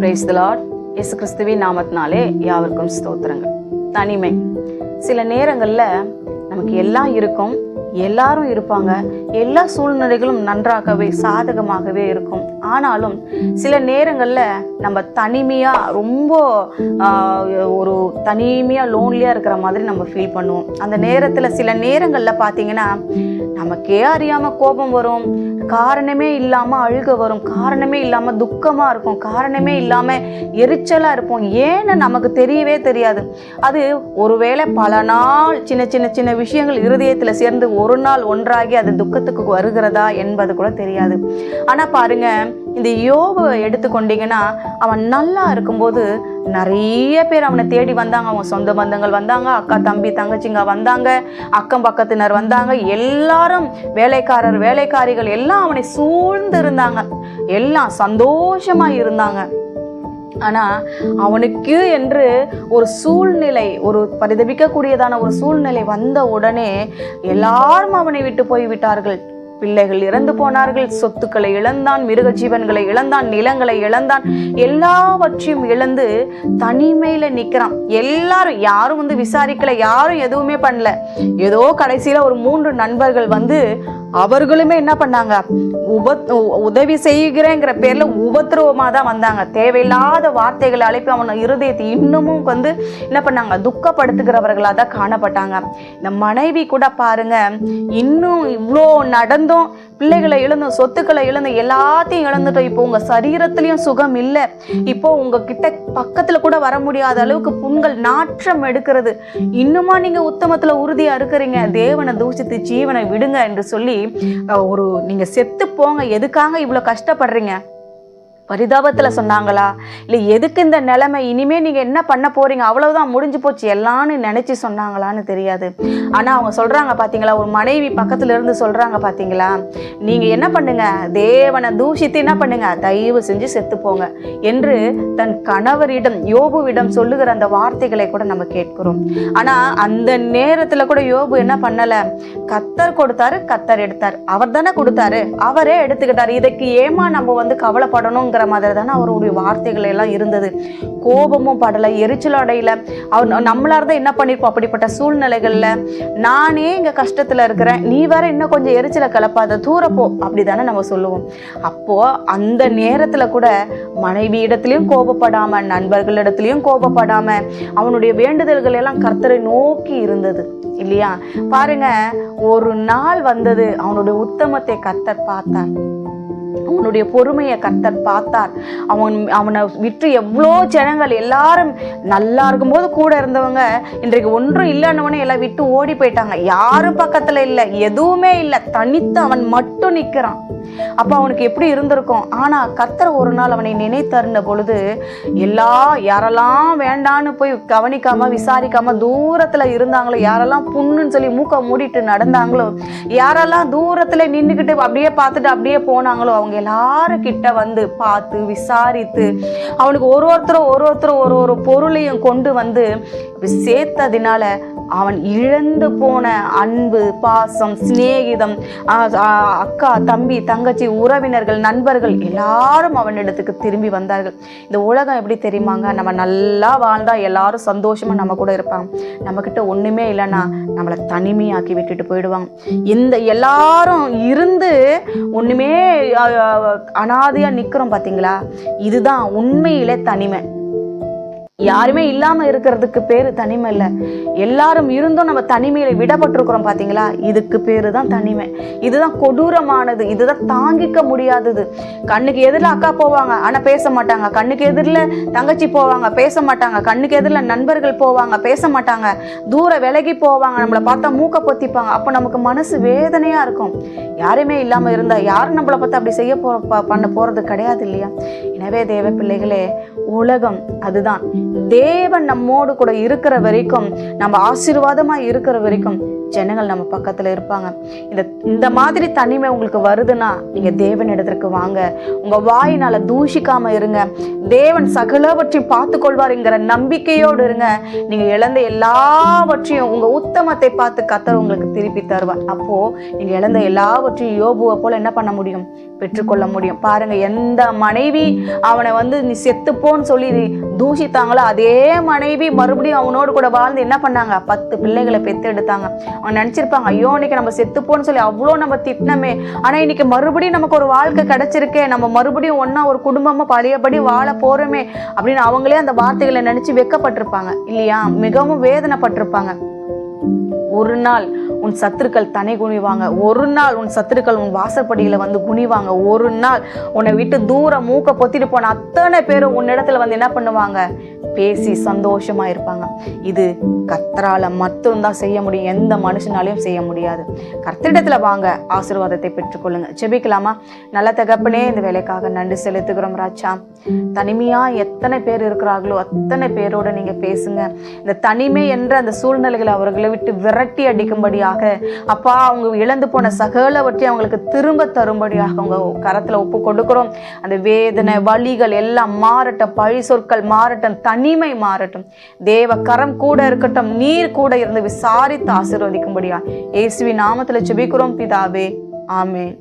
Praise the Lord. இயேசு கிறிஸ்துவின் நாமத்தினாலே யாவருக்கும் ஸ்தோத்திரங்கள். தனிமை சில நேரங்களில் நமக்கு எல்லாம் இருக்கும், எல்லாரும் இருப்பாங்க, எல்லா சூழ்நிலைகளும் நன்றாகவே சாதகமாகவே இருக்கும். ஆனாலும் சில நேரங்களில் நம்ம தனிமையாக ரொம்ப ஒரு தனிமையாக லோன்லியாக இருக்கிற மாதிரி நம்ம ஃபீல் பண்ணுவோம். அந்த நேரத்தில் சில நேரங்களில் பார்த்தீங்கன்னா நமக்கே அறியாமல் கோபம் வரும், காரணமே இல்லாமல் அழுக வரும், காரணமே இல்லாமல் துக்கமாக இருக்கும், காரணமே இல்லாமல் எரிச்சலாக இருப்போம். ஏன்னு நமக்கு தெரியவே தெரியாது. அது ஒருவேளை பல நாள் சின்ன சின்ன சின்ன விஷயங்கள் இருதயத்தில் சேர்ந்து ஒரு நாள் ஒன்றாகி அது துக்கத்துக்கு வருகிறதா என்பது கூட தெரியாது. ஆனால் பாருங்க, இந்த யோபு எடுத்துக்கொண்டீங்கன்னா அவன் நல்லா இருக்கும்போது நிறைய பேர் அவனை தேடி வந்தாங்க. அவன் சொந்த பந்தங்கள் வந்தாங்க, அக்கா தம்பி தங்கச்சிங்க வந்தாங்க, அக்கம் பக்கத்தினர் வந்தாங்க, எல்லாரும் வேலைக்காரர் வேலைக்காரிகள் எல்லாம் அவனை சூழ்ந்து இருந்தாங்க, எல்லாம் சந்தோஷமா இருந்தாங்க. ஆனா அவனுக்கு என்று ஒரு சூழ்நிலை, ஒரு பரிதபிக்கக்கூடியதான ஒரு சூழ்நிலை வந்த உடனே எல்லாரும் அவனை விட்டு போய்விட்டார்கள். பிள்ளைகள் இறந்து போனார்கள், சொத்துக்களை இழந்தான், மிருக ஜீவன்களை இழந்தான், நிலங்களை இழந்தான், எல்லாவற்றையும் இழந்து தனிமையில நிக்கிறான். எல்லாரும் யாரும் விசாரிக்கல, யாரும் எதுவுமே பண்ணல. ஏதோ கடைசியில ஒரு 3 நண்பர்கள் அவர்களுமே என்ன பண்ணாங்க, உதவி செய்கிறேங்கிற பேர்ல உபத்திரவமா தான் வந்தாங்க. தேவையில்லாத வார்த்தைகளை அழைப்பி அவன் இருதயத்தை இன்னமும் என்ன பண்ணாங்க, துக்கப்படுத்துகிறவர்களா தான் காணப்பட்டாங்க. இந்த மனைவி கூட பாருங்க, இன்னும் இவ்வளோ நடந்தும் பிள்ளைகளை இழந்தோம், சொத்துக்களை இழந்தோம், எல்லாத்தையும் இழந்துட்டோம், இப்போ உங்க சரீரத்திலையும் சுகம் இல்லை, இப்போ உங்ககிட்ட பக்கத்துல கூட வர முடியாத அளவுக்கு புண்கள் நாற்றம் எடுக்கிறது, இன்னுமா நீங்க உத்தமத்துல உறுதியா இருக்கிறீங்க, தேவனை தூஷித்து ஜீவனை விடுங்க என்று சொல்லி நீங்க செத்து போங்க, எதுக்காக இவ்வளவு கஷ்டப்படுறீங்க, பரிதாபத்துல சொன்னாங்களா, இல்லை எதுக்கு இந்த நிலைமை, இனிமே நீங்க என்ன பண்ண போறீங்க, அவ்வளவுதான் முடிஞ்சு போச்சு எல்லான்னு நினைச்சு சொன்னாங்களான்னு தெரியாது. ஆனா அவங்க சொல்றாங்க பாத்தீங்களா, ஒரு மனைவி பக்கத்துல இருந்து சொல்றாங்க பாத்தீங்களா, நீங்க என்ன பண்ணுங்க, தேவனை தூஷித்து என்ன பண்ணுங்க, தயவு செஞ்சு செத்து போங்க என்று தன் கணவரிடம் யோபுவிடம் சொல்லுகிற அந்த வார்த்தைகளை கூட நம்ம கேட்கிறோம். ஆனா அந்த நேரத்துல கூட யோபு என்ன பண்ணல, கர்த்தர் கொடுத்தாரு, கர்த்தர் எடுத்தார், அவர் தானே கொடுத்தாரு, அவரே எடுத்துக்கிட்டாரு, இதுக்கு ஏமா நம்ம கவலைப்படணும் மாதிரி தானே அவருடைய வார்த்தைகள் எல்லாம் இருந்தது. கோபமும் படல, எரிச்சல் அடையில. அவர் நம்மளா இருந்தா என்ன பண்ணிருப்போம், அப்படிப்பட்ட சூழ்நிலைகள்ல நானே இங்க கஷ்டத்துல இருக்கிறேன், நீ வேற இன்னும் கொஞ்சம் எரிச்சலை கலப்பாத, தூரப்போ, அப்படிதானே நம்ம சொல்லுவோம். அப்போ அந்த நேரத்துல கூட மனைவி இடத்திலையும் கோபப்படாம, நண்பர்களிடத்திலையும் கோபப்படாம, அவனுடைய வேண்டுதல்கள் எல்லாம் கர்த்தரை நோக்கி இருந்தது இல்லையா. பாருங்க, ஒரு நாள் வந்தது, அவனுடைய உத்தமத்தை கர்த்தர் பார்த்தார், அவனுடைய பொறுமையை கர்த்தர் பார்த்தார். அவனை விட்டு எவ்வளோ ஜனங்கள் எல்லாரும் நல்லா இருக்கும்போது கூட இருந்தவங்க இன்றைக்கு ஒன்றும் இல்லைன்னவனே எல்லாம் விட்டு ஓடி போயிட்டாங்க. யாரும் பக்கத்துல இல்லை, எதுவுமே இல்லை, தனித்து அவன் மட்டும் நிற்கிறான். அப்ப அவனுக்கு எப்படி இருந்திருக்கும். ஆனா கர்த்தர் ஒரு நாள் அவனை நினைத்தருந்த பொழுது யாரெல்லாம் வேண்டான்னு போய் கவனிக்காம விசாரிக்காம தூரத்துல இருந்தாங்களோ, யாரெல்லாம் புண்ணுன்னு சொல்லி மூக்க மூடிட்டு நடந்தாங்களோ, யாரெல்லாம் தூரத்துல நின்றுக்கிட்டு அப்படியே பார்த்துட்டு அப்படியே போனாங்களோ, அவங்க எல்லாரும் கிட்ட பார்த்து விசாரித்து அவனுக்கு ஒருத்தரும் ஒரு பொருளையும் கொண்டு சேர்த்ததினால அவன் இழந்து போன அன்பு, பாசம், சிநேகிதம், அக்கா தம்பி தங்கச்சி, உறவினர்கள், நண்பர்கள் எல்லாரும் அவனிடத்துக்கு திரும்பி வந்தார்கள். இந்த உலகம் எப்படி தெரியுமாங்க, நம்ம நல்லா வாழ்ந்தா எல்லாரும் சந்தோஷமா நம்ம கூட இருப்பாங்க, நம்ம கிட்ட ஒண்ணுமே இல்லைன்னா நம்மளை தனிமையாக்கி விட்டுட்டு போயிடுவாங்க. இந்த எல்லாரும் இருந்து ஒண்ணுமே அனாதையா நிக்கிறோம் பாத்தீங்களா, இதுதான் உண்மையிலே தனிமை. யாருமே இல்லாம இருக்கிறதுக்கு பேரு தனிமை இல்லை, எல்லாரும் இருந்தும் நம்ம தனிமையில விடப்பட்டிருக்கிறோம் பாத்தீங்களா, இதுக்கு பேரு தான் தனிமை. இதுதான் கொடூரமானது, இதுதான் தாங்கிக்க முடியாதது. கண்ணுக்கு எதிரில் அக்கா போவாங்க ஆனா பேச மாட்டாங்க, கண்ணுக்கு எதிரில் தங்கச்சி போவாங்க பேச மாட்டாங்க, கண்ணுக்கு எதிரில் நண்பர்கள் போவாங்க பேச மாட்டாங்க, தூர விலகி போவாங்க, நம்மளை பார்த்தா மூக்க பொத்திப்பாங்க. அப்ப நமக்கு மனசு வேதனையா இருக்கும். யாருமே இல்லாம இருந்தா யாரும் நம்மளை பார்த்து அப்படி செய்ய பண்ண போறது கிடையாது இல்லையா. எனவே தேவ பிள்ளைகளே, உலகம் அதுதான். தேவன் நம்மோடு கூட இருக்கிற வரைக்கும், நம்ம ஆசீர்வாதமா இருக்கிற வரைக்கும் ஜனங்கள் நம்ம பக்கத்துல இருப்பாங்க. இந்த மாதிரி தனிமை உங்களுக்கு வருதுன்னா நீங்க தேவன் இடத்திற்கு வாங்க, உங்க வாயினால தூஷிக்காம இருங்க, தேவன் சகலவற்றையும் பார்த்து கொள்வாருங்கிற நம்பிக்கையோடு இருங்க. நீங்க இழந்த எல்லாவற்றையும் உங்க உத்தமத்தை பார்த்து கர்த்தர் உங்களுக்கு திருப்பி தருவார். அப்போ நீங்க இழந்த எல்லாவற்றையும் யோபுவை போல என்ன பண்ண முடியும், பெற்றுக்கொள்ள முடியும். பாருங்க, எந்த மனைவி அவனை நீ செத்துப்போன்னு சொல்லி தூஷித்தாங்களோ அதே மனைவி மறுபடியும் அவனோடு கூட வாழ்ந்து என்ன பண்ணாங்க, 10 பிள்ளைகளை பெற்று எடுத்தாங்க. அவங்க நினைச்சிருப்பாங்க, ஐயோ இன்னைக்கு நம்ம செத்துப்போன்னு சொல்லி அவ்வளோ நம்ம திட்டினமே, ஆனா இன்னைக்கு மறுபடியும் நமக்கு ஒரு வாழ்க்கை கிடைச்சிருக்கே, நம்ம மறுபடியும் ஒன்னா ஒரு குடும்பமா பழையபடி வாழ போறோமே அப்படின்னு அவங்களே அந்த வார்த்தைகளை நினைச்சு வெக்கப்பட்டிருப்பாங்க இல்லையா, மிகவும் வேதனைப்பட்டிருப்பாங்க. ஒரு நாள் உன் சத்துருக்கள் தனி குனிவாங்க, ஒரு நாள் உன் சத்துருக்கள் உன் வாசற்படியில குனிவாங்க, ஒரு நாள் உன்னை விட்டு தூரம் மூக்க பொத்திட்டு போன அத்தனை பேரும் உன்னிடத்துல என்ன பண்ணுவாங்க, பேசி சந்தோஷமா இருப்பாங்க. இது கர்த்தரால மட்டும்தான் செய்ய முடியும், எந்த மனுஷனாலையும் செய்ய முடியாது. கர்த்தரிடத்துல வாங்க, ஆசீர்வாதத்தை பெற்றுக்கொள்ளுங்க. ஜெபிக்கலாமா? நல்ல தகப்பனே, இந்த வேலைக்காக நன்றி செலுத்துகிறோம் ராஜா. தனிமையா எத்தனை பேர் இருக்கிறார்களோ அத்தனை பேரோட நீங்க பேசுங்க. இந்த தனிமை என்ற அந்த சூழ்நிலைகளை அவர்களை விட்டு விரட்டி அடிக்கும்படியாக அப்பா, அவங்க இழந்து போன சகலவற்றை அவங்களுக்கு திரும்ப தரும்படியாக உங்க கரத்துல ஒப்பு கொடுக்கிறோம். அந்த வேதனை வலிகள் எல்லாம் மாறட்டும், பழி சொற்கள் மாறட்டும், தனிமை மாறட்டும். தேவ கரம் கூட இருக்கட்டும், நீர் கூட இருந்து விசாரித்து ஆசீர்வதிக்கும்படியா இயேசுவின் நாமத்துல ஜெபிக்கிறோம் பிதாவே, ஆமென்.